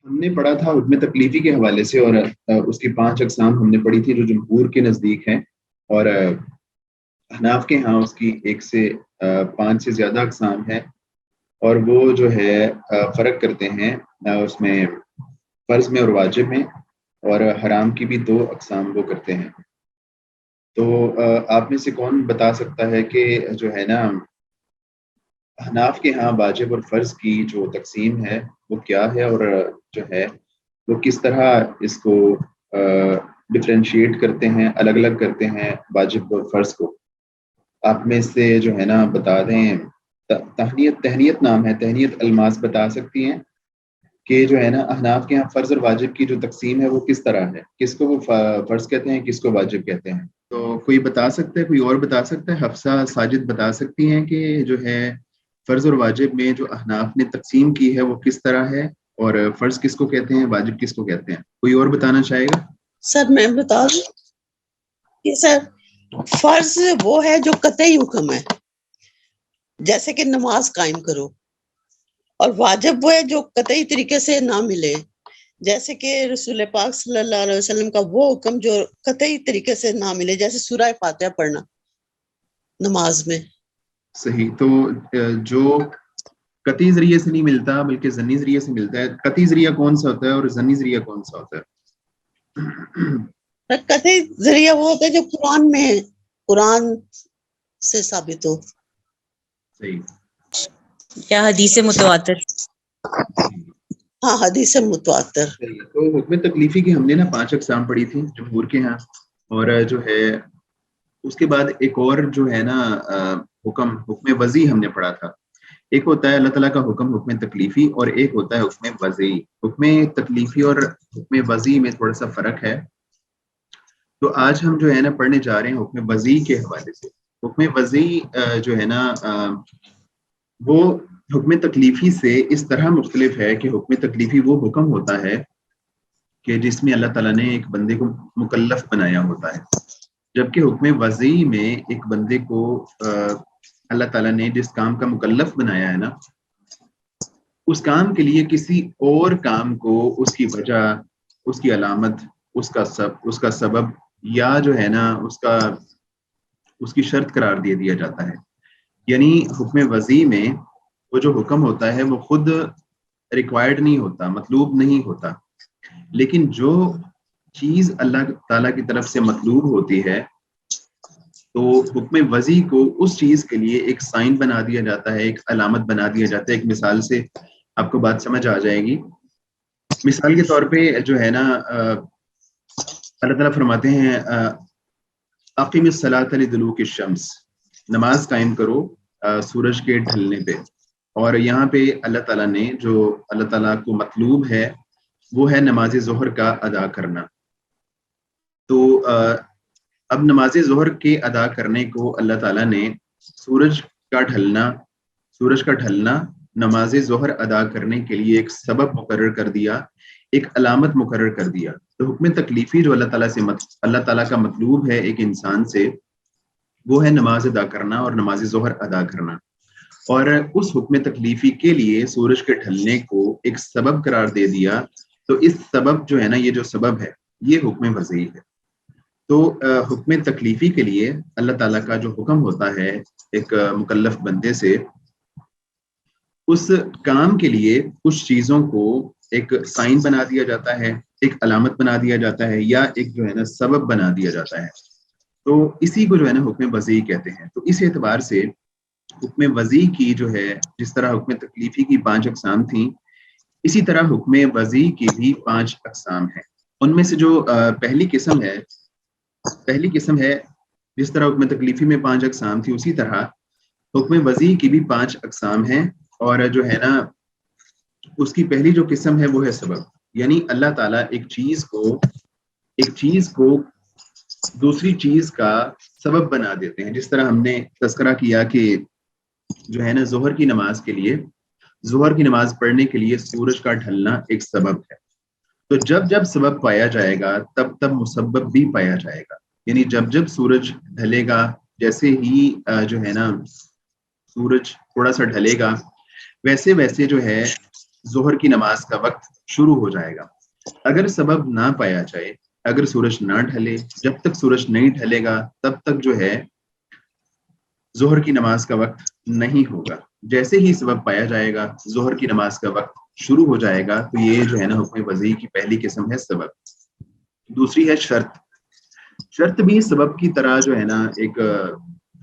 ہم نے پڑھا تھا حکم تکلیفی کے حوالے سے، اور اس کی 5 اقسام ہم نے پڑھی تھی جو جمہور کے نزدیک ہیں، اور احناف کے ہاں اس کی 1 سے 5 سے زیادہ اقسام ہیں، اور وہ جو ہے فرق کرتے ہیں اس میں فرض میں اور واجب میں، اور حرام کی بھی 2 اقسام وہ کرتے ہیں۔ تو آپ میں سے کون بتا سکتا ہے کہ جو ہے نا احناف کے ہاں واجب اور فرض کی جو تقسیم ہے وہ کیا ہے، اور جو ہے وہ کس طرح اس کو ڈفرینشیٹ کرتے ہیں، الگ الگ کرتے ہیں واجب اور فرض کو؟ آپ میں سے جو ہے نا بتا دیں۔ تہنیت نام ہے، تہنیت الماس بتا سکتی ہیں کہ جو ہے نا احناف کے یہاں فرض اور واجب کی جو تقسیم ہے وہ کس طرح ہے، کس کو وہ فرض کہتے ہیں، کس کو واجب کہتے ہیں؟ تو کوئی بتا سکتا ہے، کوئی اور بتا سکتا ہے؟ حفصہ، ساجد بتا سکتی ہیں کہ جو ہے فرض اور واجب میں جو احناف نے تقسیم کی ہے وہ کس طرح ہے، اور فرض کس کو کہتے ہیں، واجب کس کو کہتے ہیں؟ کوئی اور بتانا چاہے گا؟ سر میں بتا دوں کہ سر فرض وہ ہے جو قطعی حکم ہے، جیسے کہ نماز قائم کرو، اور واجب وہ ہے جو قطعی طریقے سے نہ ملے، جیسے کہ رسول پاک صلی اللہ علیہ وسلم کا وہ حکم جو قطعی طریقے سے نہ ملے، جیسے سورہ فاتحہ پڑھنا نماز میں۔ صحیح۔ تو جو قطعی ذریعے سے نہیں ملتا بلکہ ظنی ذریعے سے ملتا ہے، قطعی ذریعہ کون سا ہوتا ہے اور ظنی ذریعہ کون سا ہوتا ہے؟ قطعی ذریعہ وہ ہوتا ہے جو قرآن میں ہے، قرآن سے ثابت ہو، صحیح، یا حدیث متواتر۔ ہاں حدیث متواتر۔ صحیح۔ تو حکم تکلیفی کی ہم نے نا 5 اقسام پڑھی تھی جمہور کے ہاں، اور جو ہے اس کے بعد ایک اور جو ہے نا حکم وضعی ہم نے پڑھا تھا۔ ایک ہوتا ہے اللہ تعالیٰ کا حکم حکم تکلیفی، اور ایک ہوتا ہے حکم وضعی۔ حکم تکلیفی اور حکم وضعی میں تھوڑا سا فرق ہے، تو آج ہم جو ہے نا پڑھنے جا رہے ہیں حکم وضعی کے حوالے سے۔ حکم وضعی جو ہے نا وہ حکم تکلیفی سے اس طرح مختلف ہے کہ حکم تکلیفی وہ حکم ہوتا ہے کہ جس میں اللہ تعالیٰ نے ایک بندے کو مکلف بنایا ہوتا ہے، جبکہ حکم وضعی میں ایک بندے کو اللہ تعالیٰ نے جس کام کا مکلف بنایا ہے نا، اس کام کے لیے کسی اور کام کو اس کی وجہ، اس کی علامت، اس کا سبب، یا جو ہے نا اس کی شرط قرار دیا جاتا ہے۔ یعنی حکم وضعی میں وہ جو حکم ہوتا ہے وہ خود ریکوائرڈ نہیں ہوتا، مطلوب نہیں ہوتا، لیکن جو چیز اللہ تعالیٰ کی طرف سے مطلوب ہوتی ہے تو حکم وضعی کو اس چیز کے لیے ایک سائن بنا دیا جاتا ہے، ایک علامت بنا دیا جاتا ہے۔ ایک مثال سے آپ کو بات سمجھ آ جائے گی۔ مثال کے طور پہ جو ہے نا اللہ تعالیٰ فرماتے ہیں اقیم الصلاۃ لدلوک الشمس، نماز قائم کرو سورج کے ڈھلنے پہ، اور یہاں پہ اللہ تعالیٰ نے جو اللہ تعالیٰ کو مطلوب ہے وہ ہے نماز ظہر کا ادا کرنا۔ تو اب نماز ظہر کے ادا کرنے کو اللہ تعالیٰ نے سورج کا ڈھلنا نماز ظہر ادا کرنے کے لیے ایک سبب مقرر کر دیا، ایک علامت مقرر کر دیا۔ تو حکم تکلیفی جو اللہ تعالیٰ کا مطلوب ہے ایک انسان سے، وہ ہے نماز ادا کرنا اور نماز ظہر ادا کرنا، اور اس حکم تکلیفی کے لیے سورج کے ڈھلنے کو ایک سبب قرار دے دیا۔ تو اس سبب جو ہے نا، یہ جو سبب ہے یہ حکم وضعی ہے۔ تو حکم تکلیفی کے لیے اللہ تعالیٰ کا جو حکم ہوتا ہے ایک مکلف بندے سے، اس کام کے لیے کچھ چیزوں کو ایک سائن بنا دیا جاتا ہے، ایک علامت بنا دیا جاتا ہے، یا ایک جو ہے نا سبب بنا دیا جاتا ہے۔ تو اسی کو جو ہے نا حکم وضعی کہتے ہیں۔ تو اس اعتبار سے حکم وضعی کی جو ہے، جس طرح حکم تکلیفی کی 5 اقسام تھیں، اسی طرح حکم وضعی کی بھی 5 اقسام ہیں۔ ان میں سے جو پہلی قسم ہے، جس طرح حکم تکلیفی میں 5 اقسام تھی، اسی طرح حکم وضعی کی بھی 5 اقسام ہیں، اور جو ہے نا اس کی پہلی جو قسم ہے وہ ہے سبب۔ یعنی اللہ تعالیٰ ایک چیز کو دوسری چیز کا سبب بنا دیتے ہیں۔ جس طرح ہم نے تذکرہ کیا کہ جو ہے نا ظہر کی نماز پڑھنے کے لیے سورج کا ڈھلنا ایک سبب ہے۔ تو جب سبب پایا جائے گا تب مسبب بھی پایا جائے گا۔ یعنی جب سورج ڈھلے گا، جیسے ہی جو ہے نا سورج تھوڑا سا ڈھلے گا، ویسے جو ہے ظہر کی نماز کا وقت شروع ہو جائے گا۔ اگر سبب نہ پایا جائے، اگر سورج نہ ڈھلے، جب تک سورج نہیں ڈھلے گا تب تک جو ہے ظہر کی نماز کا وقت نہیں ہوگا۔ جیسے ہی سبب پایا جائے گا، ظہر کی نماز کا وقت شروع ہو جائے گا، تو یہ جو ہے نا حکم وضعی کی پہلی قسم ہے سبب۔ دوسری ہے شرط۔ شرط بھی سبب کی طرح جو ہے نا ایک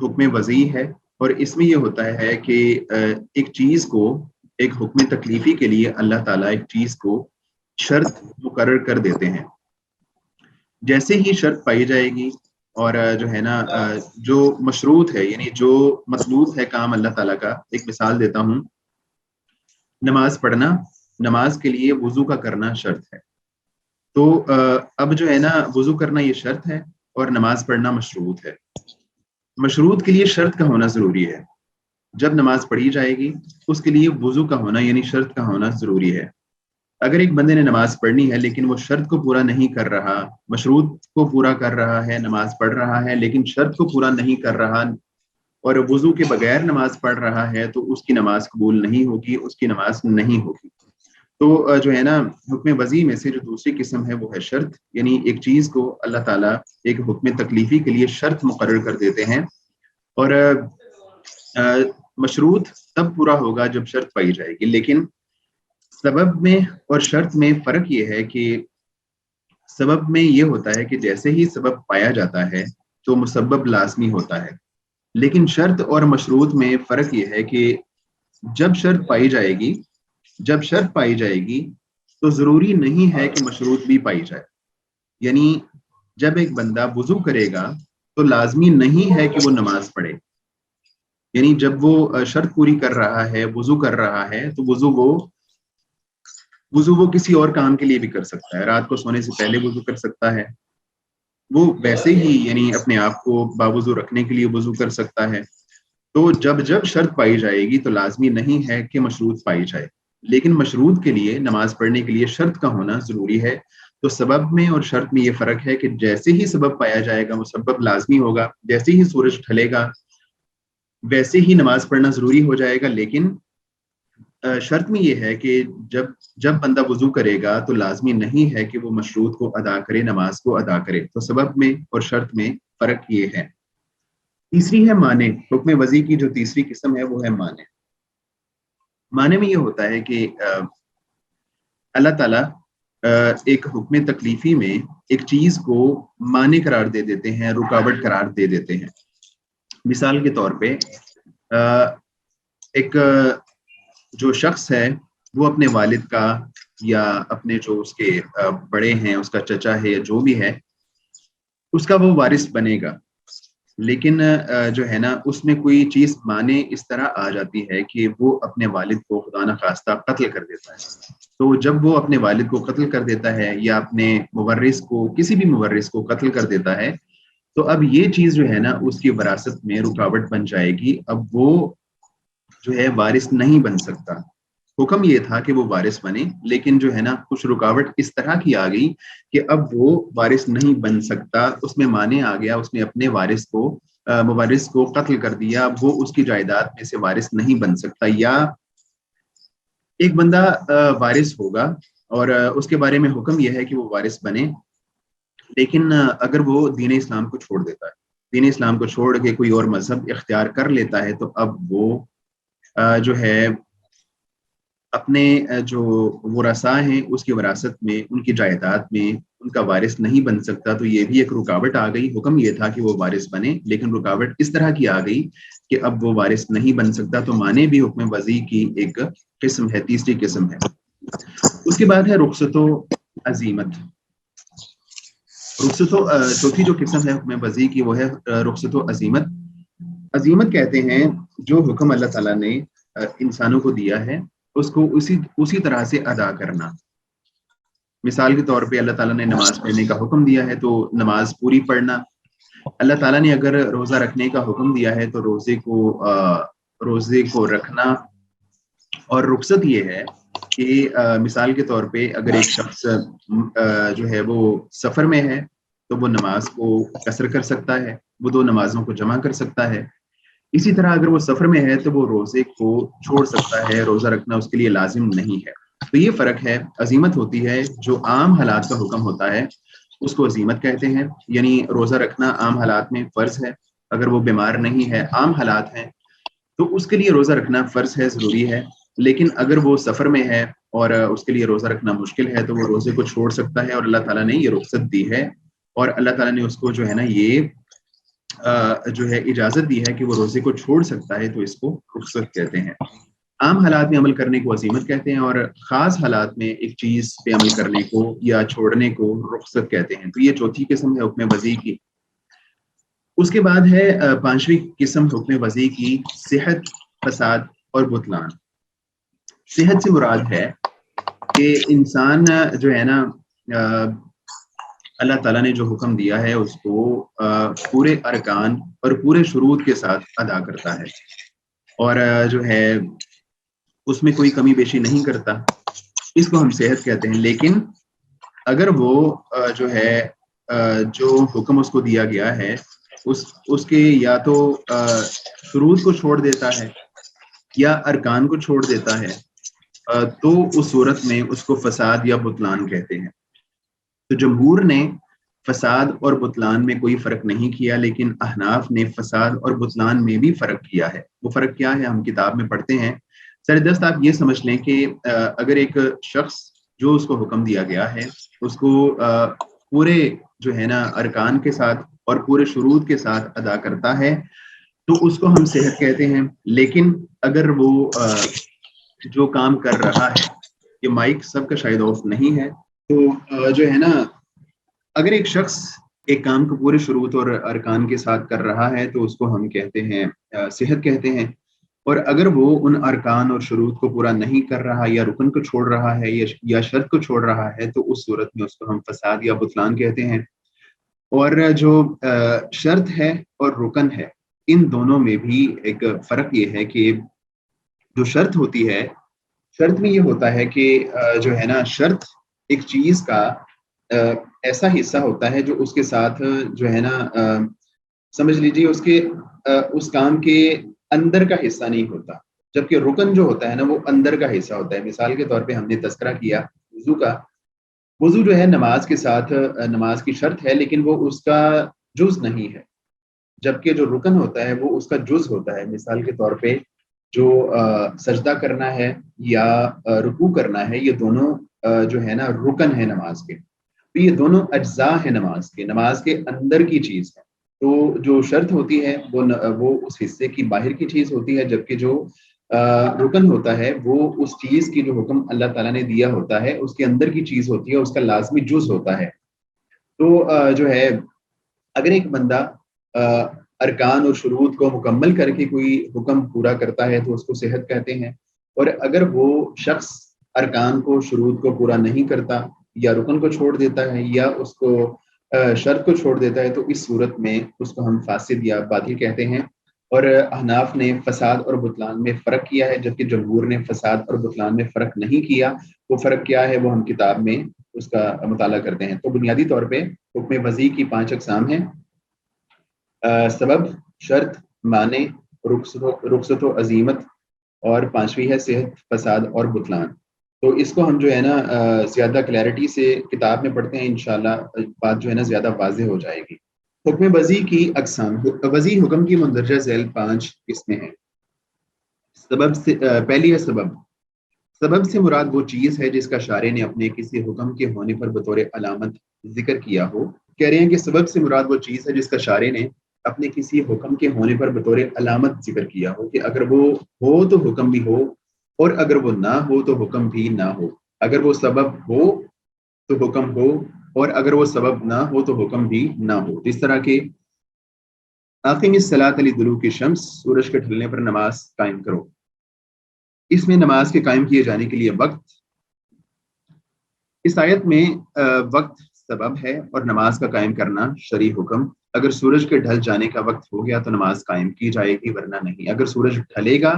حکم وضعی ہے، اور اس میں یہ ہوتا ہے کہ ایک چیز کو، ایک حکم تکلیفی کے لیے اللہ تعالیٰ ایک چیز کو شرط مقرر کر دیتے ہیں۔ جیسے ہی شرط پائی جائے گی اور جو ہے نا جو مشروط ہے، یعنی جو مطلوب ہے کام اللہ تعالیٰ کا، ایک مثال دیتا ہوں، نماز پڑھنا، نماز کے لیے وضو کا کرنا شرط ہے۔ تو اب جو ہے نا وضو کرنا یہ شرط ہے اور نماز پڑھنا مشروط ہے۔ مشروط کے لیے شرط کا ہونا ضروری ہے۔ جب نماز پڑھی جائے گی اس کے لیے وضو کا ہونا یعنی شرط کا ہونا ضروری ہے۔ اگر ایک بندے نے نماز پڑھنی ہے لیکن وہ شرط کو پورا نہیں کر رہا، مشروط کو پورا کر رہا ہے، نماز پڑھ رہا ہے لیکن شرط کو پورا نہیں کر رہا اور وضو کے بغیر نماز پڑھ رہا ہے، تو اس کی نماز قبول نہیں ہوگی، اس کی نماز نہیں ہوگی۔ تو جو ہے نا حکم وضعی میں سے جو دوسری قسم ہے وہ ہے شرط، یعنی ایک چیز کو اللہ تعالیٰ ایک حکم تکلیفی کے لیے شرط مقرر کر دیتے ہیں، اور مشروط تب پورا ہوگا جب شرط پائی جائے گی۔ لیکن سبب میں اور شرط میں فرق یہ ہے کہ سبب میں یہ ہوتا ہے کہ جیسے ہی سبب پایا جاتا ہے تو مسبب لازمی ہوتا ہے، لیکن شرط اور مشروط میں فرق یہ ہے کہ جب شرط پائی جائے گی تو ضروری نہیں ہے کہ مشروط بھی پائی جائے۔ یعنی جب ایک بندہ وضو کرے گا تو لازمی نہیں ہے کہ وہ نماز پڑھے، یعنی جب وہ شرط پوری کر رہا ہے، وضو کر رہا ہے، تو وضو وہ کسی اور کام کے لیے بھی کر سکتا ہے، رات کو سونے سے پہلے وضو کر سکتا ہے، وہ ویسے ہی یعنی اپنے آپ کو باوضو رکھنے کے لیے وضو کر سکتا ہے۔ تو جب شرط پائی جائے گی تو لازمی نہیں ہے کہ مشروط پائی جائے، لیکن مشروط کے لیے، نماز پڑھنے کے لیے شرط کا ہونا ضروری ہے۔ تو سبب میں اور شرط میں یہ فرق ہے کہ جیسے ہی سبب پایا جائے گا مسبب لازمی ہوگا، جیسے ہی سورج ڈھلے گا ویسے ہی نماز پڑھنا ضروری ہو جائے گا، لیکن شرط میں یہ ہے کہ جب بندہ وضو کرے گا تو لازمی نہیں ہے کہ وہ مشروط کو ادا کرے، نماز کو ادا کرے۔ تو سبب میں اور شرط میں فرق یہ ہے۔ تیسری ہے معنی۔ حکم وضعی کی جو تیسری قسم ہے وہ ہے معنی۔ معنی میں یہ ہوتا ہے کہ اللہ تعالیٰ ایک حکم تکلیفی میں ایک چیز کو معنی قرار دے دیتے ہیں، رکاوٹ قرار دے دیتے ہیں۔ مثال کے طور پہ ایک جو شخص ہے وہ اپنے والد کا یا اپنے جو اس کے بڑے ہیں، اس کا چچا ہے یا جو بھی ہے، اس کا وہ وارث بنے گا، لیکن جو ہے نا اس میں کوئی چیز معنی اس طرح آ جاتی ہے کہ وہ اپنے والد کو خدا نخواستہ قتل کر دیتا ہے۔ تو جب وہ اپنے والد کو قتل کر دیتا ہے یا اپنے مورث کو، کسی بھی مورث کو قتل کر دیتا ہے، تو اب یہ چیز جو ہے نا اس کی وراثت میں رکاوٹ بن جائے گی۔ اب وہ جو ہے وارث نہیں بن سکتا۔ حکم یہ تھا کہ وہ وارث بنے، لیکن جو ہے نا کچھ رکاوٹ اس طرح کی آ گئی کہ اب وہ وارث نہیں بن سکتا، اس میں معنی آ گیا، اس نے اپنے مورث کو قتل کر دیا، اب وہ اس کی جائیداد میں سے وارث نہیں بن سکتا۔ یا ایک بندہ وارث ہوگا اور اس کے بارے میں حکم یہ ہے کہ وہ وارث بنے، لیکن اگر وہ دین اسلام کو چھوڑ دیتا ہے، دین اسلام کو چھوڑ کے کوئی اور مذہب اختیار کر لیتا ہے، تو اب وہ جو ہے اپنے جو ورثاء ہیں اس کی وراثت میں، ان کی جائیداد میں ان کا وارث نہیں بن سکتا۔ تو یہ بھی ایک رکاوٹ آ گئی۔ حکم یہ تھا کہ وہ وارث بنے، لیکن رکاوٹ اس طرح کی آ گئی کہ اب وہ وارث نہیں بن سکتا۔ تو معنی بھی حکم وضعی کی ایک قسم ہے، تیسری قسم ہے۔ اس کے بعد ہے رخصت و عزیمت۔ چوتھی جو قسم ہے حکم وضعی کی وہ ہے رخصت و عزیمت۔ عزیمت کہتے ہیں جو حکم اللہ تعالیٰ نے انسانوں کو دیا ہے اس کو اسی طرح سے ادا کرنا۔ مثال کے طور پہ اللہ تعالیٰ نے نماز پڑھنے کا حکم دیا ہے تو نماز پوری پڑھنا۔ اللہ تعالیٰ نے اگر روزہ رکھنے کا حکم دیا ہے تو روزے کو رکھنا۔ اور رخصت یہ ہے کہ مثال کے طور پہ اگر ایک شخص جو ہے وہ سفر میں ہے تو وہ نماز کو قصر کر سکتا ہے، وہ 2 نمازوں کو جمع کر سکتا ہے۔ اسی طرح اگر وہ سفر میں ہے تو وہ روزے کو چھوڑ سکتا ہے، روزہ رکھنا اس کے لیے لازم نہیں ہے۔ تو یہ فرق ہے. عزیمت ہوتی ہے جو عام حالات کا حکم ہوتا ہے اس کو عزیمت کہتے ہیں. یعنی روزہ رکھنا عام حالات میں فرض ہے، اگر وہ بیمار نہیں ہے، عام حالات ہیں تو اس کے لیے روزہ رکھنا فرض ہے، ضروری ہے. لیکن اگر وہ سفر میں ہے اور اس کے لیے روزہ رکھنا مشکل ہے تو وہ روزے کو چھوڑ سکتا ہے، اور اللہ تعالیٰ نے یہ رخصت دی ہے، اور اللہ تعالیٰ نے اس کو جو ہے نا یہ جو ہے اجازت دی ہے کہ وہ روزے کو چھوڑ سکتا ہے، تو اس کو رخصت کہتے ہیں. عام حالات میں عمل کرنے کو عزیمت کہتے ہیں، اور خاص حالات میں ایک چیز پہ عمل کرنے کو یا چھوڑنے کو رخصت کہتے ہیں. تو یہ چوتھی قسم ہے حکم وضعی کی. اس کے بعد ہے پانچویں قسم حکم وضعی کی، صحت، فساد اور بطلان. صحت سے مراد ہے کہ انسان جو ہے نا اللہ تعالیٰ نے جو حکم دیا ہے اس کو پورے ارکان اور پورے شروط کے ساتھ ادا کرتا ہے، اور جو ہے اس میں کوئی کمی بیشی نہیں کرتا، اس کو ہم صحت کہتے ہیں. لیکن اگر وہ جو ہے جو حکم اس کو دیا گیا ہے اس کے یا تو شروط کو چھوڑ دیتا ہے یا ارکان کو چھوڑ دیتا ہے، تو اس صورت میں اس کو فساد یا بطلان کہتے ہیں. تو جمہور نے فساد اور بطلان میں کوئی فرق نہیں کیا، لیکن احناف نے فساد اور بطلان میں بھی فرق کیا ہے. وہ فرق کیا ہے ہم کتاب میں پڑھتے ہیں. سر دست آپ یہ سمجھ لیں کہ اگر ایک شخص جو اس کو حکم دیا گیا ہے اس کو پورے جو ہے نا ارکان کے ساتھ اور پورے شروط کے ساتھ ادا کرتا ہے تو اس کو ہم صحت کہتے ہیں. لیکن اگر وہ جو کام کر رہا ہے، یہ مائک سب کا شاید آف نہیں ہے، تو جو ہے نا اگر ایک شخص ایک کام کو پورے شروط اور ارکان کے ساتھ کر رہا ہے تو اس کو ہم کہتے ہیں صحت کہتے ہیں. اور اگر وہ ان ارکان اور شروط کو پورا نہیں کر رہا یا رکن کو چھوڑ رہا ہے یا شرط کو چھوڑ رہا ہے تو اس صورت میں اس کو ہم فساد یا بطلان کہتے ہیں. اور جو شرط ہے اور رکن ہے ان دونوں میں بھی ایک فرق یہ ہے کہ جو شرط ہوتی ہے، شرط میں یہ ہوتا ہے کہ جو ہے نا شرط ایک چیز کا ایسا حصہ ہوتا ہے جو اس کے ساتھ جو ہے نا سمجھ لیجیے اس کام کے اندر کا حصہ نہیں ہوتا، جبکہ رکن جو ہوتا ہے نا وہ اندر کا حصہ ہوتا ہے. مثال کے طور پہ ہم نے تذکرہ کیا وضو کا. وضو جو ہے نماز کے ساتھ نماز کی شرط ہے، لیکن وہ اس کا جز نہیں ہے، جبکہ جو رکن ہوتا ہے وہ اس کا جز ہوتا ہے. مثال کے طور پہ جو سجدہ کرنا ہے یا رکوع کرنا ہے، یہ دونوں جو ہے نا رکن ہے نماز کے. تو یہ دونوں اجزاء ہیں نماز کے اندر کی چیز ہے. تو جو شرط ہوتی ہے وہ اس حصے کی باہر کی چیز ہوتی ہے، جبکہ جو رکن ہوتا ہے وہ اس چیز کی جو حکم اللہ تعالیٰ نے دیا ہوتا ہے اس کے اندر کی چیز ہوتی ہے، اس کا لازمی جز ہوتا ہے. تو جو ہے اگر ایک بندہ ارکان اور شروط کو مکمل کر کے کوئی حکم پورا کرتا ہے تو اس کو صحت کہتے ہیں. اور اگر وہ شخص ارکان کو شروط کو پورا نہیں کرتا یا رکن کو چھوڑ دیتا ہے یا اس کو شرط کو چھوڑ دیتا ہے تو اس صورت میں اس کو ہم فاسد یا باطل کہتے ہیں. اور احناف نے فساد اور بطلان میں فرق کیا ہے، جبکہ جمہور نے فساد اور بطلان میں فرق نہیں کیا. وہ فرق کیا ہے وہ ہم کتاب میں اس کا مطالعہ کرتے ہیں. تو بنیادی طور پہ حکم وضعی کی 5 اقسام ہیں: سبب، شرط، معنی، رخصت و عزیمت، اور 5ویں ہے صحت، فساد اور بطلان. تو اس کو ہم جو ہے نا زیادہ کلیئرٹی سے کتاب میں پڑھتے ہیں، انشاءاللہ بات جو ہے نا زیادہ واضح ہو جائے گی. حکم وضعی کی اقسام. وضعی حکم کی مندرجہ ذیل 5 قسمیں ہیں. سبب سے پہلی ہے سبب. سبب سے مراد وہ چیز ہے جس کا شارع نے اپنے کسی حکم کے ہونے پر بطور علامت ذکر کیا ہو. کہہ رہے ہیں کہ سبب سے مراد وہ چیز ہے جس کا شارع نے اپنے کسی حکم کے ہونے پر بطور علامت ذکر کیا ہو، کہ اگر وہ ہو تو حکم بھی ہو اور اگر وہ نہ ہو تو حکم بھی نہ ہو. اگر وہ سبب ہو تو حکم ہو اور اگر وہ سبب نہ ہو تو حکم بھی نہ ہو. اس طرح کے اقیم الصلاۃ لدلوک الشمس، سورج کے ڈھلنے پر نماز قائم کرو. اس میں نماز کے قائم کیے جانے کے لیے وقت. اس آیت میں وقت سبب ہے اور نماز کا قائم کرنا شرعی حکم. اگر سورج کے ڈھل جانے کا وقت ہو گیا تو نماز قائم کی جائے گی، ورنہ نہیں. اگر سورج ڈھلے گا،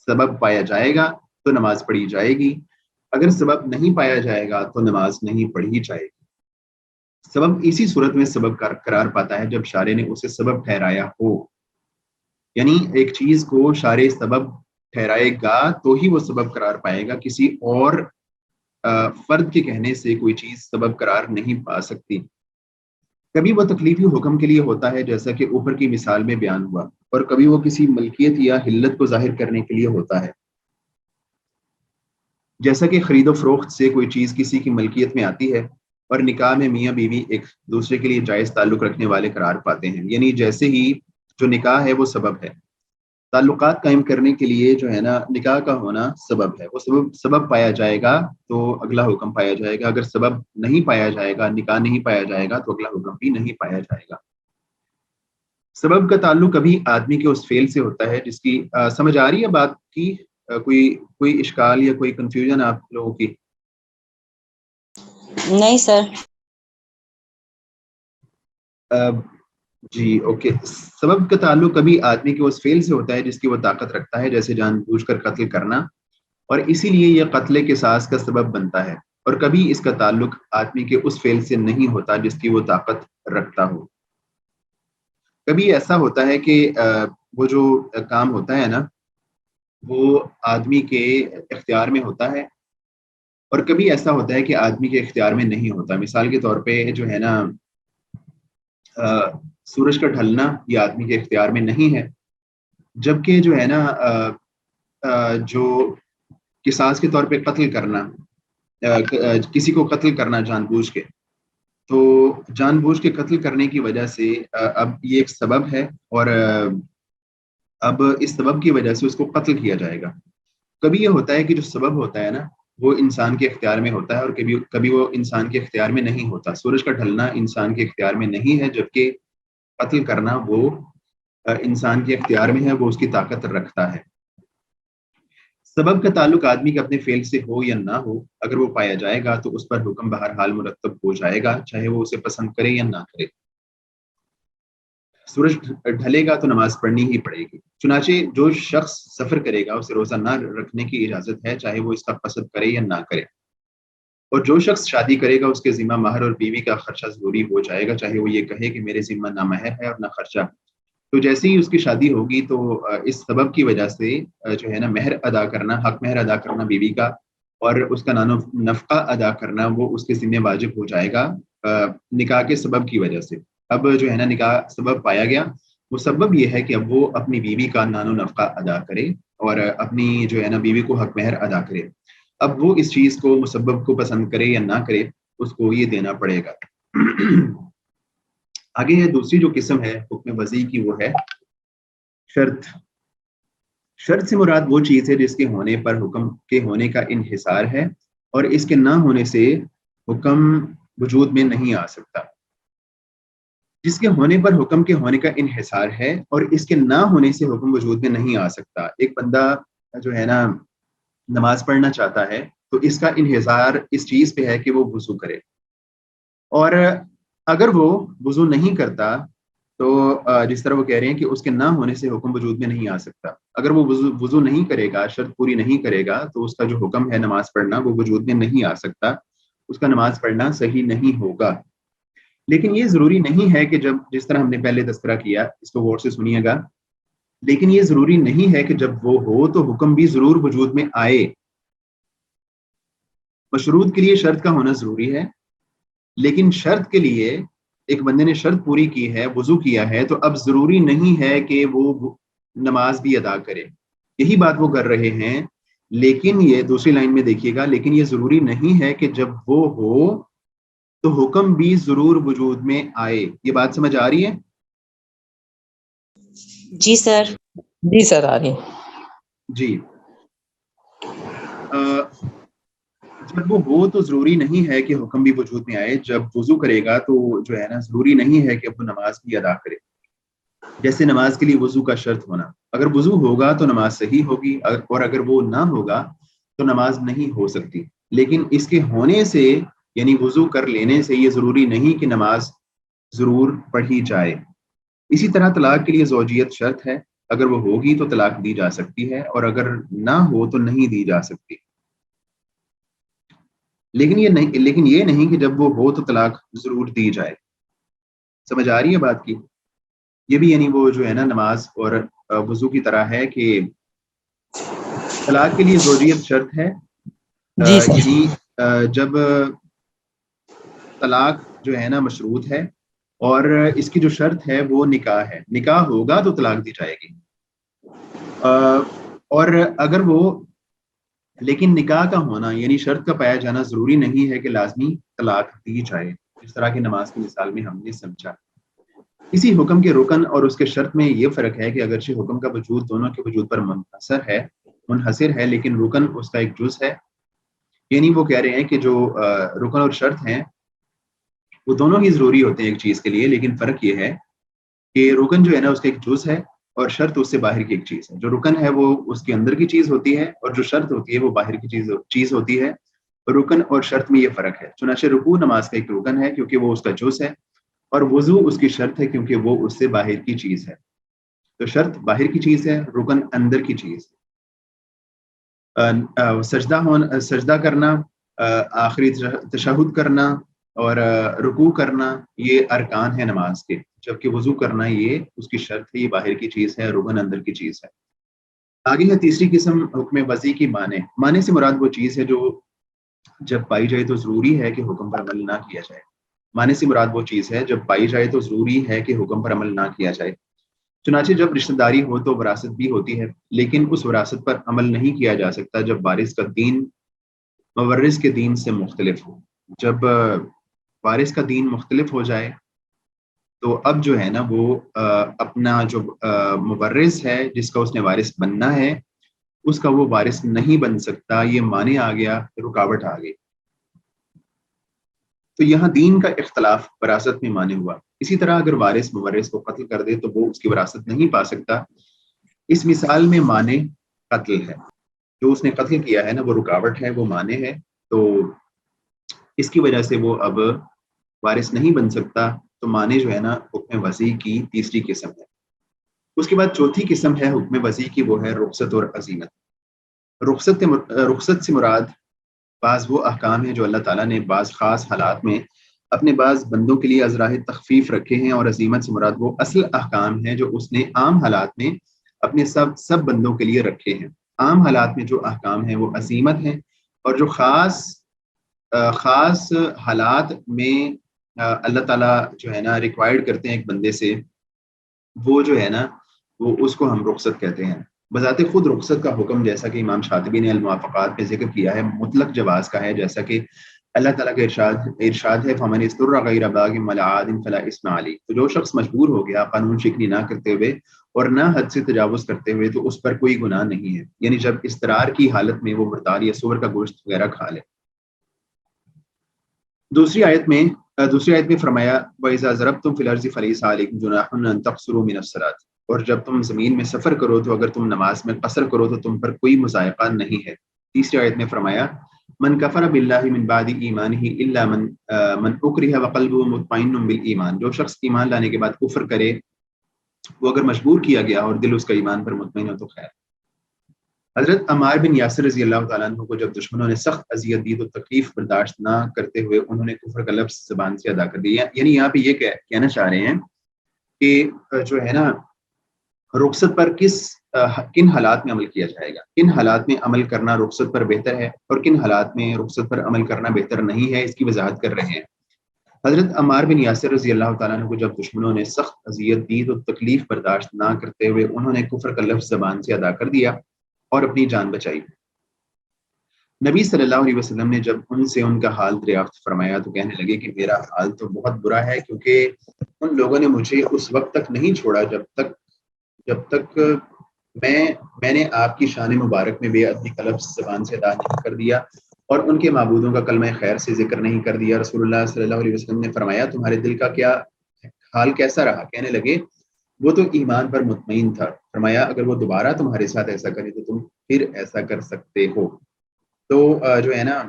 سبب پایا جائے گا تو نماز پڑھی جائے گی. اگر سبب نہیں پایا جائے گا تو نماز نہیں پڑھی جائے گی. سبب اسی صورت میں سبب قرار پاتا ہے جب شارع نے اسے سبب ٹھہرایا ہو. یعنی ایک چیز کو شارع سبب ٹھہرائے گا تو ہی وہ سبب قرار پائے گا. کسی اور فرد کے کہنے سے کوئی چیز سبب قرار نہیں پا سکتی. کبھی وہ تکلیفی حکم کے لیے ہوتا ہے جیسا کہ اوپر کی مثال میں بیان ہوا, اور کبھی وہ کسی ملکیت یا حلت کو ظاہر کرنے کے لیے ہوتا ہے, جیسا کہ خرید و فروخت سے کوئی چیز کسی کی ملکیت میں آتی ہے, اور نکاح میں میاں بیوی ایک دوسرے کے لیے جائز تعلق رکھنے والے قرار پاتے ہیں. یعنی جیسے ہی جو نکاح ہے وہ سبب ہے, تعلقات قائم کرنے کے لیے جو ہے نا نکاح کا ہونا سبب ہے. وہ سبب پایا جائے گا تو اگلا حکم پایا جائے گا. اگر سبب نہیں پایا جائے گا, نکاح نہیں پایا جائے گا, تو اگلا حکم بھی نہیں پایا جائے گا. سبب کا تعلق کبھی آدمی کے اس فعل سے ہوتا ہے جس کی سمجھ آ رہی ہے بات کی, کوئی اشکال یا کوئی کنفیوژن آپ لوگوں کی؟ نہیں سر. جی اوکے. سبب کا تعلق کبھی آدمی کے اس فعل سے ہوتا ہے جس کی وہ طاقت رکھتا ہے, جیسے جان بوجھ کر قتل کرنا, اور اسی لیے یہ قتل قصاص کا سبب بنتا ہے. اور کبھی اس کا تعلق آدمی کے اس فعل سے نہیں ہوتا جس کی وہ طاقت رکھتا ہو. کبھی ایسا ہوتا ہے کہ وہ جو کام ہوتا ہے نا وہ آدمی کے اختیار میں ہوتا ہے, اور کبھی ایسا ہوتا ہے کہ آدمی کے اختیار میں نہیں ہوتا. مثال کے طور پہ جو ہے نا سورج کا ڈھلنا یہ آدمی کے اختیار میں نہیں ہے, جبکہ جو ہے نا جو قصاص کے طور پہ قتل کرنا, کسی کو قتل کرنا جان بوجھ کے, تو جان بوجھ کے قتل کرنے کی وجہ سے اب یہ ایک سبب ہے, اور اب اس سبب کی وجہ سے اس کو قتل کیا جائے گا. کبھی یہ ہوتا ہے کہ جو سبب ہوتا ہے نا وہ انسان کے اختیار میں ہوتا ہے, اور کبھی وہ انسان کے اختیار میں نہیں ہوتا. سورج کا ڈھلنا انسان کے اختیار میں نہیں ہے, جبکہ قتل کرنا وہ انسان کے اختیار میں ہے, وہ اس کی طاقت رکھتا ہے. سبب کا تعلق آدمی کے اپنے فعل سے ہو یا نہ ہو, اگر وہ پایا جائے گا تو اس پر حکم بہرحال مرتب ہو جائے گا, چاہے وہ اسے پسند کرے یا نہ کرے. سورج ڈھلے گا تو نماز پڑھنی ہی پڑے گی. چنانچہ جو شخص سفر کرے گا اسے روزہ نہ رکھنے کی اجازت ہے, چاہے وہ اس کا قصد کرے یا نہ کرے. اور جو شخص شادی کرے گا اس کے ذمہ مہر اور بیوی کا خرچہ ضروری ہو جائے گا, چاہے وہ یہ کہے کہ میرے ذمہ نہ مہر ہے اور نہ خرچہ. تو جیسے ہی اس کی شادی ہوگی تو اس سبب کی وجہ سے جو ہے نا مہر ادا کرنا, حق مہر ادا کرنا بیوی کا, اور اس کا نفقہ ادا کرنا وہ اس کے ذمہ واجب ہو جائے گا نکاح کے سبب کی وجہ سے. اب جو ہے نا نکاح سبب پایا گیا, وہ سبب یہ ہے کہ اب وہ اپنی بیوی کا نفقہ ادا کرے اور اپنی جو ہے نا بیوی کو حق مہر ادا کرے. اب وہ اس چیز کو مسبب کو پسند کرے یا نہ کرے اس کو یہ دینا پڑے گا. آگے ہے دوسری جو قسم ہے حکم وضعی کی, وہ ہے شرط. شرط سے مراد وہ چیز ہے جس کے ہونے پر حکم کے ہونے کا انحصار ہے, اور اس کے نہ ہونے سے حکم وجود میں نہیں آ سکتا. جس کے ہونے پر حکم کے ہونے کا انحصار ہے اور اس کے نہ ہونے سے حکم وجود میں نہیں آ سکتا. ایک بندہ جو ہے نا نماز پڑھنا چاہتا ہے تو اس کا انحصار اس چیز پہ ہے کہ وہ وضو کرے, اور اگر وہ وضو نہیں کرتا تو جس طرح وہ کہہ رہے ہیں کہ اس کے نہ ہونے سے حکم وجود میں نہیں آ سکتا. اگر وہ وضو نہیں کرے گا, شرط پوری نہیں کرے گا, تو اس کا جو حکم ہے نماز پڑھنا وہ وجود میں نہیں آ سکتا, اس کا نماز پڑھنا صحیح نہیں ہوگا. لیکن یہ ضروری نہیں ہے کہ جس طرح ہم نے پہلے تذکرہ کیا, اس کو غور سے سنیے گا, لیکن یہ ضروری نہیں ہے کہ جب وہ ہو تو حکم بھی ضرور وجود میں آئے. مشروط کے لیے شرط کا ہونا ضروری ہے, لیکن شرط کے لیے ایک بندے نے شرط پوری کی ہے, وضو کیا ہے, تو اب ضروری نہیں ہے کہ وہ نماز بھی ادا کرے. یہی بات وہ کر رہے ہیں, لیکن یہ دوسری لائن میں دیکھیے گا, لیکن یہ ضروری نہیں ہے کہ جب وہ ہو تو حکم بھی ضرور وجود میں آئے. یہ بات سمجھ آ رہی ہے؟ جی سر. جی سر آ رہی. جی جب وہ ہو تو ضروری نہیں ہے کہ حکم بھی وجود میں آئے. جب وضو کرے گا تو جو ہے نا ضروری نہیں ہے کہ اب وہ نماز بھی ادا کرے. جیسے نماز کے لیے وضو کا شرط ہونا, اگر وضو ہوگا تو نماز صحیح ہوگی, اور اگر وہ نہ ہوگا تو نماز نہیں ہو سکتی. لیکن اس کے ہونے سے یعنی وضو کر لینے سے یہ ضروری نہیں کہ نماز ضرور پڑھی جائے. اسی طرح طلاق کے لیے زوجیت شرط ہے, اگر وہ ہوگی تو طلاق دی جا سکتی ہے, اور اگر نہ ہو تو نہیں دی جا سکتی. لیکن یہ نہیں کہ جب وہ ہو تو طلاق ضرور دی جائے. سمجھ آ رہی ہے بات کی؟ یہ بھی یعنی وہ جو ہے نا نماز اور وضو کی طرح ہے کہ طلاق کے لیے زوجیت شرط ہے، جی سر. یعنی جب طلاق جو ہے نا مشروط ہے اور اس کی جو شرط ہے وہ نکاح ہے، نکاح ہوگا تو طلاق دی جائے گی، اور اگر وہ لیکن نکاح کا ہونا یعنی شرط کا پایا جانا ضروری نہیں ہے کہ لازمی طلاق دی جائے، جس طرح کی نماز کی مثال میں ہم نے سمجھا. کسی حکم کے رکن اور اس کے شرط میں یہ فرق ہے کہ اگرچہ حکم کا وجود دونوں کے وجود پر منحصر ہے لیکن رکن اس کا ایک جز ہے. یعنی وہ کہہ رہے ہیں کہ جو رکن اور شرط ہیں وہ دونوں ہی ضروری ہوتے ہیں ایک چیز کے لیے، لیکن فرق یہ ہے کہ رکن جو ہے نا اس کا ایک جز ہے اور شرط اس سے باہر کی ایک چیز ہے. جو رکن ہے وہ اس کے اندر کی چیز ہوتی ہے اور جو شرط ہوتی ہے وہ باہر کی چیز ہوتی ہے. رکن اور شرط میں یہ فرق ہے. چنانچہ رکوع نماز کا ایک رکن ہے کیونکہ وہ اس کا جز ہے، اور وضو اس کی شرط ہے کیونکہ وہ اس سے باہر کی چیز ہے. تو شرط باہر کی چیز ہے، رکن اندر کی چیز ہے. سجدہ کرنا، آخری تشہد کرنا اور رکوع کرنا یہ ارکان ہے نماز کے، جبکہ وضو کرنا یہ اس کی شرط ہے، یہ باہر کی چیز ہے، رکن اندر کی چیز ہے. آگے ہے تیسری قسم حکم وضعی کی معنی سے مراد وہ چیز ہے جو جب پائی جائے تو ضروری ہے کہ حکم پر عمل نہ کیا جائے. معنی سے مراد وہ چیز ہے جب پائی جائے تو ضروری ہے کہ حکم پر عمل نہ کیا جائے. چنانچہ جب رشتہ داری ہو تو وراثت بھی ہوتی ہے، لیکن اس وراثت پر عمل نہیں کیا جا سکتا جب وارث کا دین مورث کے دین سے مختلف ہو. جب وارث کا دین مختلف ہو جائے تو اب جو ہے نا وہ اپنا جو مورث ہے جس کا اس نے وارث بننا ہے اس کا وہ وارث نہیں بن سکتا. یہ معنی آ گیا، رکاوٹ آ گئی. تو یہاں دین کا اختلاف وراثت میں معنی ہوا. اسی طرح اگر وارث مورث کو قتل کر دے تو وہ اس کی وراثت نہیں پا سکتا. اس مثال میں معنی قتل ہے، جو اس نے قتل کیا ہے نا وہ رکاوٹ ہے، وہ معنی ہے، تو اس کی وجہ سے وہ اب وارث نہیں بن سکتا. تو معنی جو ہے نا حکم وضعی کی تیسری قسم ہے. اس کے بعد چوتھی قسم ہے حکم وضعی کی، وہ ہے رخصت اور عزیمت. رخصت سے مراد بعض وہ احکام ہیں جو اللہ تعالیٰ نے بعض خاص حالات میں اپنے بعض بندوں کے لیے ازراہ تخفیف رکھے ہیں، اور عزیمت سے مراد وہ اصل احکام ہیں جو اس نے عام حالات میں اپنے سب بندوں کے لیے رکھے ہیں. عام حالات میں جو احکام ہیں وہ عزیمت ہیں، اور جو خاص حالات میں اللہ تعالیٰ جو ہے نا ریکوائرڈ کرتے ہیں ایک بندے سے، وہ جو ہے نا وہ اس کو ہم رخصت کہتے ہیں. بذات خود رخصت کا حکم جیسا کہ امام شاطبی نے الموافقات میں ذکر کیا ہے مطلق جواز کا ہے، جیسا کہ اللہ تعالیٰ کا ارشاد ہے فمن اضطر غیر باغ ولا عاد فلا اثم علیہ. تو جو شخص مجبور ہو گیا قانون شکنی نہ کرتے ہوئے اور نہ حد سے تجاوز کرتے ہوئے تو اس پر کوئی گناہ نہیں ہے. یعنی جب اضطرار کی حالت میں وہ مردار یا سور کا گوشت وغیرہ کھا لے. دوسری آیت میں فرمایا وَإِذَا ضَرَبْتُمْ فِي الْأَرْضِ فَلَيْسَ عَلَيْكُمْ جُنَاحٌ أَن تَقْصُرُوا مِنَ الصَّلَاةِ. اور جب تم زمین میں سفر کرو تو اگر تم نماز میں قصر کرو تو تم پر کوئی مضائقہ نہیں ہے. تیسری آیت میں فرمایا من کفر باللہ من بعد ایمانہ الا من اکرہ وقلبہ مطمئن بالایمان. جو شخص ایمان لانے کے بعد کفر کرے وہ اگر مجبور کیا گیا اور دل اس کا ایمان پر مطمئن ہو تو خیر. حضرت عمار بن یاسر رضی اللہ تعالیٰ عنہ کو جب دشمنوں نے سخت اذیت دی تو تکلیف برداشت نہ کرتے ہوئے انہوں نے کفر کا لفظ زبان سے ادا کر دیا. یعنی یہاں پہ یہ کہنا چاہ رہے ہیں کہ جو ہے نا رخصت پر کن حالات میں عمل کیا جائے گا، کن حالات میں عمل کرنا رخصت پر بہتر ہے اور کن حالات میں رخصت پر عمل کرنا بہتر نہیں ہے، اس کی وضاحت کر رہے ہیں. حضرت عمار بن یاسر رضی اللہ تعالیٰ عنہ کو جب دشمنوں نے سخت اذیت دی تو تکلیف برداشت نہ کرتے ہوئے انہوں نے کفر کا لفظ زبان سے ادا کر دیا اور اپنی جان بچائی. نبی صلی اللہ علیہ وسلم نے جب ان سے ان کا حال دریافت فرمایا تو کہنے لگے کہ میرا حال تو بہت برا ہے، کیونکہ ان لوگوں نے مجھے اس وقت تک نہیں چھوڑا جب تک میں نے آپ کی شان مبارک میں بے ادبی کا لفظ زبان سے ادا نہیں کر دیا اور ان کے معبودوں کا کلمہ خیر سے ذکر نہیں کر دیا. رسول اللہ صلی اللہ علیہ وسلم نے فرمایا تمہارے دل کا کیا حال کیسا رہا؟ کہنے لگے وہ تو ایمان پر مطمئن تھا. فرمایا اگر وہ دوبارہ تمہارے ساتھ ایسا کرے تو تم پھر ایسا کر سکتے ہو. تو جو ہے نا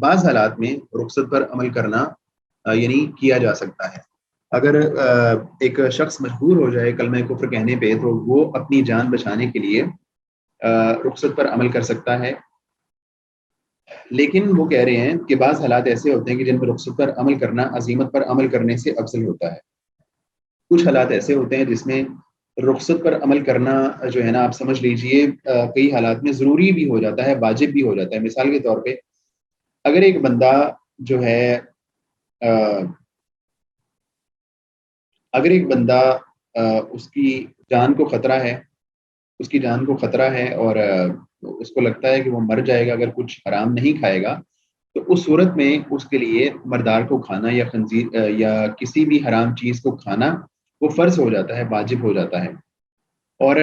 بعض حالات میں رخصت پر عمل کرنا یعنی کیا جا سکتا ہے. اگر ایک شخص مجبور ہو جائے کلمہ کفر کہنے پہ تو وہ اپنی جان بچانے کے لیے رخصت پر عمل کر سکتا ہے. لیکن وہ کہہ رہے ہیں کہ بعض حالات ایسے ہوتے ہیں کہ جن میں رخصت پر عمل کرنا عزیمت پر عمل کرنے سے افضل ہوتا ہے. کچھ حالات ایسے ہوتے ہیں جس میں رخصت پر عمل کرنا جو ہے نا آپ سمجھ لیجئے کئی حالات میں ضروری بھی ہو جاتا ہے، واجب بھی ہو جاتا ہے. مثال کے طور پہ اگر ایک بندہ جو ہے اگر ایک بندہ اس کی جان کو خطرہ ہے، اس کی جان کو خطرہ ہے اور اس کو لگتا ہے کہ وہ مر جائے گا اگر کچھ حرام نہیں کھائے گا، تو اس صورت میں اس کے لیے مردار کو کھانا یا خنزیر یا کسی بھی حرام چیز کو کھانا وہ فرض ہو جاتا ہے، واجب ہو جاتا ہے. اور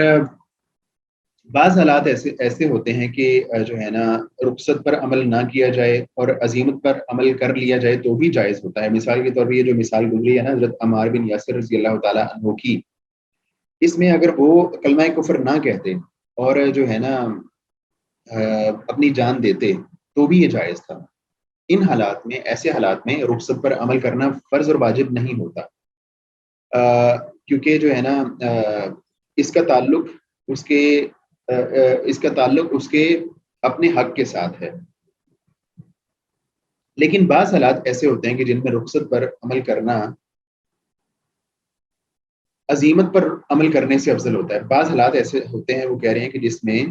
بعض حالات ایسے ہوتے ہیں کہ جو ہے نا رخصت پر عمل نہ کیا جائے اور عزیمت پر عمل کر لیا جائے تو بھی جائز ہوتا ہے. مثال کے طور پر یہ جو مثال گزری ہے نا حضرت عمار بن یاسر رضی اللہ تعالیٰ عنہ کی، اس میں اگر وہ کلمہ کفر نہ کہتے اور جو ہے نا اپنی جان دیتے تو بھی یہ جائز تھا. ان حالات میں، ایسے حالات میں رخصت پر عمل کرنا فرض اور واجب نہیں ہوتا، کیونکہ جو ہے نا اس کا تعلق اس کے اپنے حق کے ساتھ ہے. لیکن بعض حالات ایسے ہوتے ہیں کہ جن میں رخصت پر عمل کرنا عزیمت پر عمل کرنے سے افضل ہوتا ہے. بعض حالات ایسے ہوتے ہیں، وہ کہہ رہے ہیں کہ جس میں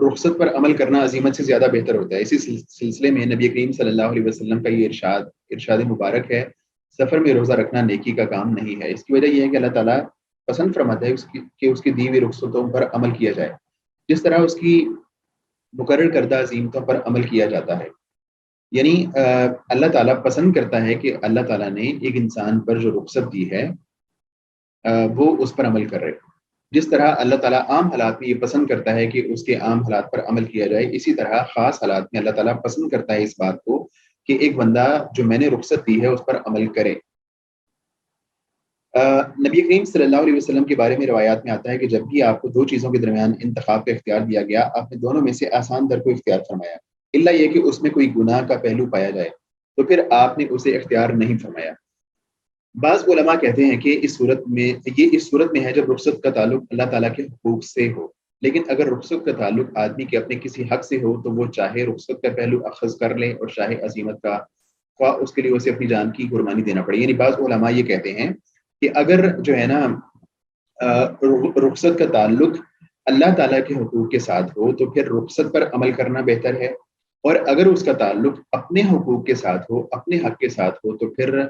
رخصت پر عمل کرنا عزیمت سے زیادہ بہتر ہوتا ہے. اسی سلسلے میں نبی کریم صلی اللہ علیہ وسلم کا یہ ارشاد مبارک ہے، سفر میں روزہ رکھنا نیکی کا کام نہیں ہے. اس کی وجہ یہ ہے کہ اللہ تعالیٰ پسند فرماتا ہے کہ اس کی دی ہوئی رخصتوں پر عمل کیا جائے جس طرح اس کی مقرر کردہ عزیمتوں پر عمل کیا جاتا ہے. یعنی اللہ تعالیٰ پسند کرتا ہے کہ اللہ تعالیٰ نے ایک انسان پر جو رخصت دی ہے وہ اس پر عمل کر رہے. جس طرح اللہ تعالیٰ عام حالات میں یہ پسند کرتا ہے کہ اس کے عام حالات پر عمل کیا جائے، اسی طرح خاص حالات میں اللہ تعالیٰ پسند کرتا ہے اس بات کو کہ ایک بندہ جو میں نے رخصت دی ہے اس پر عمل کرے. نبی کریم صلی اللہ علیہ وسلم کے بارے میں روایات میں آتا ہے کہ جب بھی آپ کو دو چیزوں کے درمیان انتخاب کا اختیار دیا گیا، آپ نے دونوں میں سے آسان در کو اختیار فرمایا، الا یہ کہ اس میں کوئی گناہ کا پہلو پایا جائے تو پھر آپ نے اسے اختیار نہیں فرمایا. بعض علماء کہتے ہیں کہ اس صورت میں ہے جب رخصت کا تعلق اللہ تعالیٰ کے حقوق سے ہو. لیکن اگر رخصت کا تعلق آدمی کے اپنے کسی حق سے ہو تو وہ چاہے رخصت کا پہلو اخذ کر لے اور چاہے عزیمت کا، خواہ اس کے لیے اسے اپنی جان کی قربانی دینا پڑے. یعنی بعض علماء یہ کہتے ہیں کہ اگر جو ہے نا رخصت کا تعلق اللہ تعالیٰ کے حقوق کے ساتھ ہو تو پھر رخصت پر عمل کرنا بہتر ہے، اور اگر اس کا تعلق اپنے حقوق کے ساتھ ہو، اپنے حق کے ساتھ ہو، تو پھر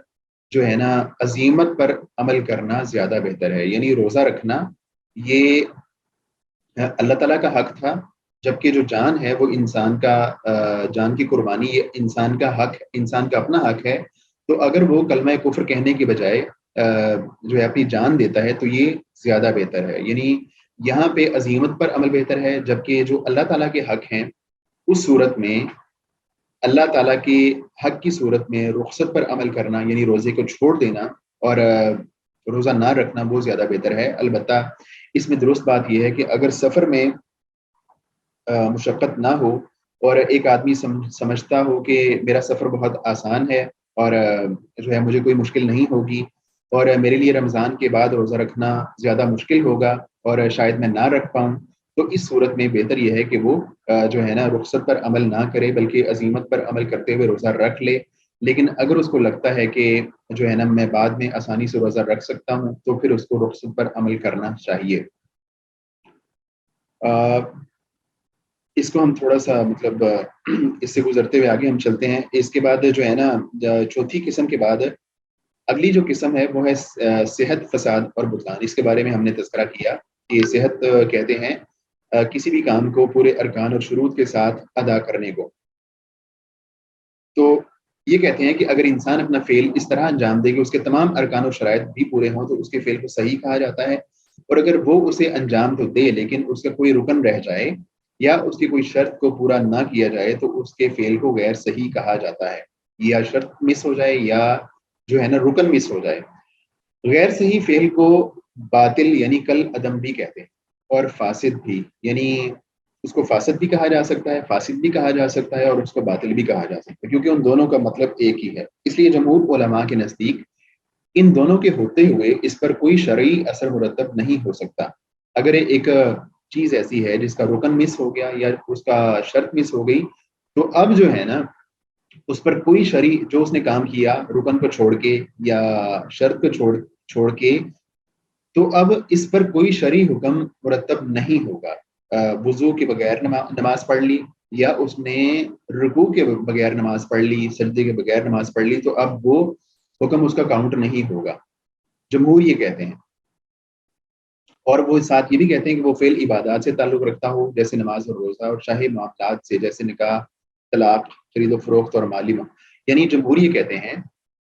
جو ہے نا عزیمت پر عمل کرنا زیادہ بہتر ہے. یعنی روزہ رکھنا یہ اللہ تعالیٰ کا حق تھا، جبکہ جو جان ہے وہ انسان کا، جان کی قربانی یہ انسان کا حق، انسان کا اپنا حق ہے. تو اگر وہ کلمہ کفر کہنے کی بجائے جو ہے اپنی جان دیتا ہے تو یہ زیادہ بہتر ہے. یعنی یہاں پہ عزیمت پر عمل بہتر ہے، جبکہ جو اللہ تعالیٰ کے حق ہیں اس صورت میں اللہ تعالیٰ کے حق کی صورت میں رخصت پر عمل کرنا، یعنی روزے کو چھوڑ دینا اور روزہ نہ رکھنا وہ زیادہ بہتر ہے. البتہ اس میں درست بات یہ ہے کہ اگر سفر میں مشقت نہ ہو اور ایک آدمی سمجھتا ہو کہ میرا سفر بہت آسان ہے اور جو ہے مجھے کوئی مشکل نہیں ہوگی اور میرے لیے رمضان کے بعد روزہ رکھنا زیادہ مشکل ہوگا اور شاید میں نہ رکھ پاؤں، تو اس صورت میں بہتر یہ ہے کہ وہ جو ہے نا رخصت پر عمل نہ کرے بلکہ عزیمت پر عمل کرتے ہوئے روزہ رکھ لے. لیکن اگر اس کو لگتا ہے کہ جو ہے نا میں بعد میں آسانی سے روزہ رکھ سکتا ہوں تو پھر اس کو رخصت پر عمل کرنا چاہیے. اس کو ہم تھوڑا سا مطلب اس سے گزرتے ہوئے آگے ہم چلتے ہیں. اس کے بعد جو ہے نا چوتھی قسم کے بعد اگلی جو قسم ہے وہ ہے صحت، فساد اور بطلان. اس کے بارے میں ہم نے تذکرہ کیا کہ صحت کہتے ہیں کسی بھی کام کو پورے ارکان اور شروط کے ساتھ ادا کرنے کو. تو یہ کہتے ہیں کہ اگر انسان اپنا فعل اس طرح انجام دے کہ اس کے تمام ارکان و شرائط بھی پورے ہوں تو اس کے فعل کو صحیح کہا جاتا ہے. اور اگر وہ اسے انجام تو دے لیکن اس کا کوئی رکن رہ جائے یا اس کی کوئی شرط کو پورا نہ کیا جائے تو اس کے فعل کو غیر صحیح کہا جاتا ہے. یا شرط مس ہو جائے یا جو ہے نا رکن مس ہو جائے. غیر صحیح فعل کو باطل یعنی کل عدم بھی کہتے ہیں، اور فاسد بھی، یعنی اس کو فاسد بھی کہا جا سکتا ہے، فاسد بھی کہا جا سکتا ہے اور اس کو باطل بھی کہا جا سکتا ہے، کیونکہ ان دونوں کا مطلب ایک ہی ہے. اس لیے جمہور علماء کے نزدیک ان دونوں کے ہوتے ہوئے اس پر کوئی شرعی اثر مرتب نہیں ہو سکتا. اگر ایک چیز ایسی ہے جس کا رکن مس ہو گیا یا اس کا شرط مس ہو گئی تو اب جو ہے نا اس پر کوئی شرعی جو اس نے کام کیا رکن کو چھوڑ کے یا شرط کو چھوڑ کے تو اب اس پر کوئی شرعی حکم مرتب نہیں ہوگا. وضو کے بغیر نماز پڑھ لی، یا اس نے رکوع کے بغیر نماز پڑھ لی، سجدے کے بغیر نماز پڑھ لی، تو اب وہ حکم اس کا کاؤنٹ نہیں ہوگا. جمہور یہ کہتے ہیں. اور وہ ساتھ یہ بھی کہتے ہیں کہ وہ فعل عبادات سے تعلق رکھتا ہو جیسے نماز اور روزہ، اور چاہے معاملات سے جیسے نکاح، طلاق، خرید و فروخت اور مالی یعنی جمہور یہ کہتے ہیں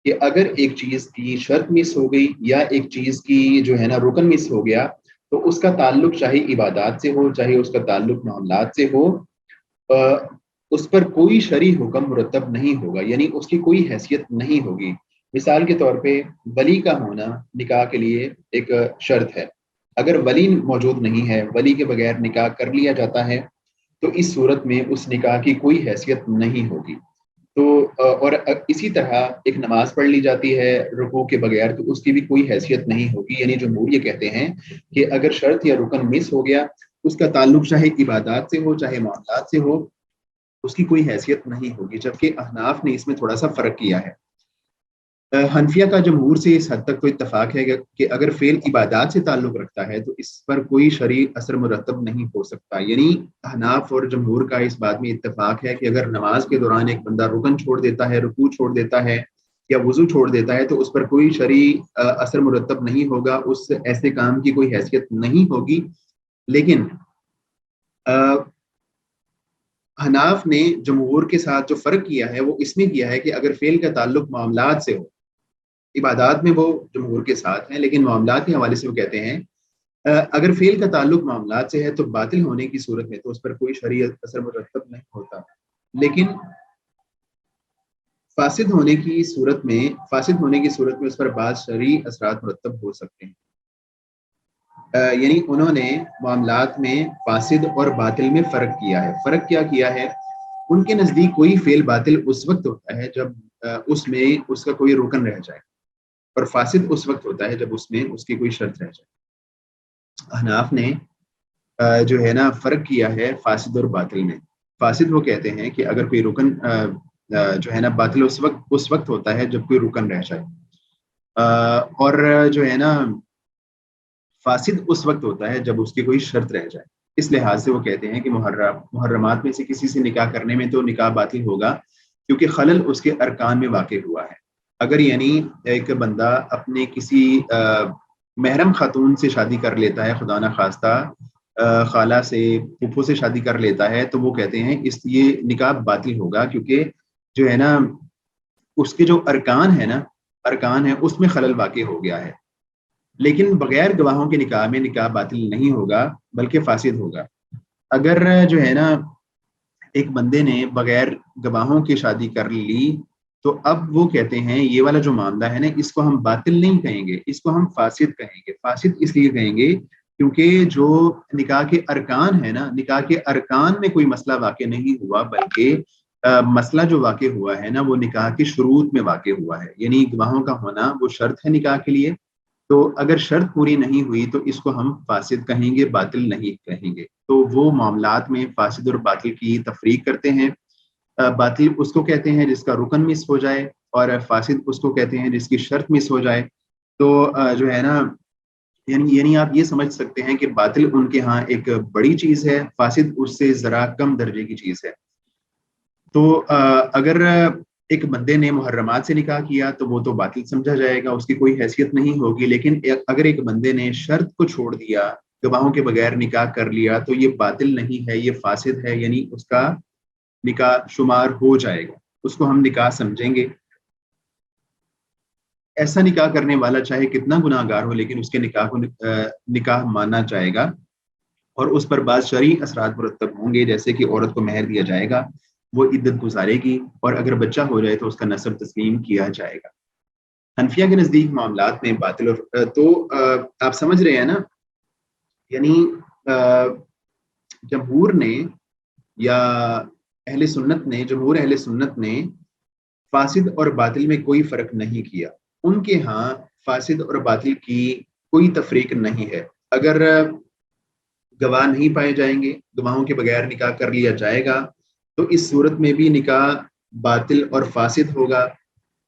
کہ اگر ایک چیز کی شرط مس ہو گئی یا ایک چیز کی جو ہے نا رکن مس ہو گیا، تو اس کا تعلق چاہے عبادات سے ہو چاہے اس کا تعلق معاملات سے ہو، اس پر کوئی شرعی حکم مرتب نہیں ہوگا، یعنی اس کی کوئی حیثیت نہیں ہوگی. مثال کے طور پہ ولی کا ہونا نکاح کے لیے ایک شرط ہے. اگر ولی موجود نہیں ہے، ولی کے بغیر نکاح کر لیا جاتا ہے، تو اس صورت میں اس نکاح کی کوئی حیثیت نہیں ہوگی. تو اور اسی طرح ایک نماز پڑھ لی جاتی ہے رکوع کے بغیر، تو اس کی بھی کوئی حیثیت نہیں ہوگی. یعنی جمہور یہ کہتے ہیں کہ اگر شرط یا رکن مس ہو گیا، اس کا تعلق چاہے عبادات سے ہو چاہے معاملات سے ہو، اس کی کوئی حیثیت نہیں ہوگی. جبکہ احناف نے اس میں تھوڑا سا فرق کیا ہے. حنفیہ کا جمہور سے اس حد تک تو اتفاق ہے کہ اگر فعل عبادات سے تعلق رکھتا ہے تو اس پر کوئی شرعی اثر مرتب نہیں ہو سکتا. یعنی حناف اور جمہور کا اس بات میں اتفاق ہے کہ اگر نماز کے دوران ایک بندہ رکن چھوڑ دیتا ہے، رکوع چھوڑ دیتا ہے یا وضو چھوڑ دیتا ہے، تو اس پر کوئی شرعی اثر مرتب نہیں ہوگا، اس ایسے کام کی کوئی حیثیت نہیں ہوگی. لیکن حناف نے جمہور کے ساتھ جو فرق کیا ہے وہ اس میں کیا ہے کہ اگر فعل کا تعلق معاملات سے ہو، عبادات میں وہ جمہور کے ساتھ ہیں لیکن معاملات کے حوالے سے وہ کہتے ہیں اگر فعل کا تعلق معاملات سے ہے تو باطل ہونے کی صورت میں تو اس پر کوئی شرعی اثر مرتب نہیں ہوتا. لیکن فاسد ہونے کی صورت میں اس پر بعض شرعی اثرات مرتب ہو سکتے ہیں. یعنی انہوں نے معاملات میں فاسد اور باطل میں فرق کیا ہے. فرق کیا ہے؟ ان کے نزدیک کوئی فعل باطل اس وقت ہوتا ہے جب اس میں اس کا کوئی رکن رہ جائے، اور فاسد اس وقت ہوتا ہے جب اس میں اس کی کوئی شرط رہ جائے. احناف نے جو ہے نا فرق کیا ہے فاسد اور باطل میں. فاسد وہ کہتے ہیں کہ اگر کوئی رکن جو ہے نا باطل اس وقت ہوتا ہے جب کوئی رکن رہ جائے، اور جو ہے نا فاسد اس وقت ہوتا ہے جب اس کی کوئی شرط رہ جائے. اس لحاظ سے وہ کہتے ہیں کہ محرمات میں سے کسی سے نکاح کرنے میں تو نکاح باطل ہوگا کیونکہ خلل اس کے ارکان میں واقع ہوا ہے. اگر یعنی ایک بندہ اپنے کسی محرم خاتون سے شادی کر لیتا ہے، خدا نخواستہ خالہ سے، پھوپھو سے شادی کر لیتا ہے، تو وہ کہتے ہیں یہ نکاح باطل ہوگا کیونکہ جو ہے نا اس کے جو ارکان ہے اس میں خلل واقع ہو گیا ہے. لیکن بغیر گواہوں کے نکاح میں نکاح باطل نہیں ہوگا بلکہ فاسد ہوگا. اگر جو ہے نا ایک بندے نے بغیر گواہوں کی شادی کر لی تو اب وہ کہتے ہیں یہ والا جو معاملہ ہے نا اس کو ہم باطل نہیں کہیں گے، اس کو ہم فاسد کہیں گے. فاسد اس لیے کہیں گے کیونکہ جو نکاح کے ارکان ہے نا، نکاح کے ارکان میں کوئی مسئلہ واقع نہیں ہوا، بلکہ مسئلہ جو واقع ہوا ہے نا وہ نکاح کی شروط میں واقع ہوا ہے. یعنی گواہوں کا ہونا وہ شرط ہے نکاح کے لیے. تو اگر شرط پوری نہیں ہوئی تو اس کو ہم فاسد کہیں گے، باطل نہیں کہیں گے. تو وہ معاملات میں فاسد اور باطل کی تفریق کرتے ہیں. باطل اس کو کہتے ہیں جس کا رکن مس ہو جائے، اور فاسد اس کو کہتے ہیں جس کی شرط مس ہو جائے. تو جو ہے نا یعنی آپ یہ سمجھ سکتے ہیں کہ باطل ان کے ہاں ایک بڑی چیز ہے، فاسد اس سے ذرا کم درجے کی چیز ہے. تو اگر ایک بندے نے محرمات سے نکاح کیا تو وہ تو باطل سمجھا جائے گا، اس کی کوئی حیثیت نہیں ہوگی. لیکن اگر ایک بندے نے شرط کو چھوڑ دیا، گواہوں کے بغیر نکاح کر لیا، تو یہ باطل نہیں ہے، یہ فاسد ہے. یعنی اس کا نکاح شمار ہو جائے گا، اس کو ہم نکاح سمجھیں گے. ایسا نکاح کرنے والا چاہے کتنا گناہ گار ہو لیکن اس کے نکاح کو نکاح مانا جائے گا، اور اس پر بعض شرعی اثرات مرتب ہوں گے، جیسے کہ عورت کو مہر دیا جائے گا، وہ عدت گزارے گی، اور اگر بچہ ہو جائے تو اس کا نسب تسلیم کیا جائے گا. حنفیہ کے نزدیک معاملات میں باطل تو آپ سمجھ رہے ہیں نا، یعنی جمہور نے یا جمہور اہل سنت نے فاسد اور باطل میں کوئی فرق نہیں کیا. ان کے ہاں فاسد اور باطل کی کوئی تفریق نہیں ہے. اگر گواہ نہیں پائے جائیں گے، گواہوں کے بغیر نکاح کر لیا جائے گا، تو اس صورت میں بھی نکاح باطل اور فاسد ہوگا.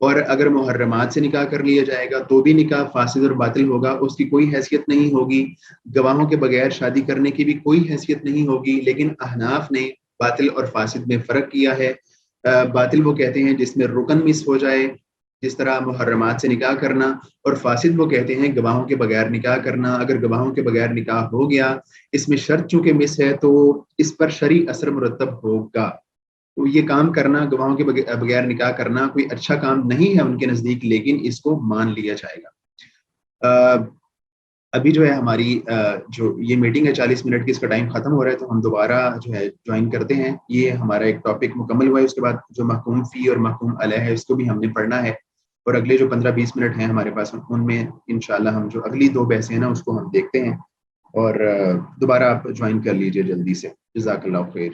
اور اگر محرمات سے نکاح کر لیا جائے گا تو بھی نکاح فاسد اور باطل ہوگا، اس کی کوئی حیثیت نہیں ہوگی. گواہوں کے بغیر شادی کرنے کی بھی کوئی حیثیت نہیں ہوگی. لیکن احناف نے باطل اور فاسد میں فرق کیا ہے. باطل وہ کہتے ہیں جس میں رکن مس ہو جائے، جس طرح محرمات سے نکاح کرنا، اور فاسد وہ کہتے ہیں گواہوں کے بغیر نکاح کرنا. اگر گواہوں کے بغیر نکاح ہو گیا، اس میں شرط چونکہ مس ہے تو اس پر شرعی اثر مرتب ہوگا. تو یہ کام کرنا، گواہوں کے بغیر نکاح کرنا کوئی اچھا کام نہیں ہے ان کے نزدیک، لیکن اس کو مان لیا جائے گا. ابھی جو ہے ہماری جو یہ میٹنگ ہے 40 منٹ کی، اس کا ٹائم ختم ہو رہا ہے، تو ہم دوبارہ جو ہے جوائن کرتے ہیں. یہ ہمارا ایک ٹاپک مکمل ہوا ہے. اس کے بعد جو محکوم فی اور محکوم علیہ ہے اس کو بھی ہم نے پڑھنا ہے، اور اگلے جو 15-20 منٹ ہیں ہمارے پاس ان میں انشاءاللہ ہم جو اگلی 2 بحثیں ہیں نا اس کو ہم دیکھتے ہیں. اور دوبارہ آپ جوائن کر لیجئے جلدی سے. جزاک اللہ خیر.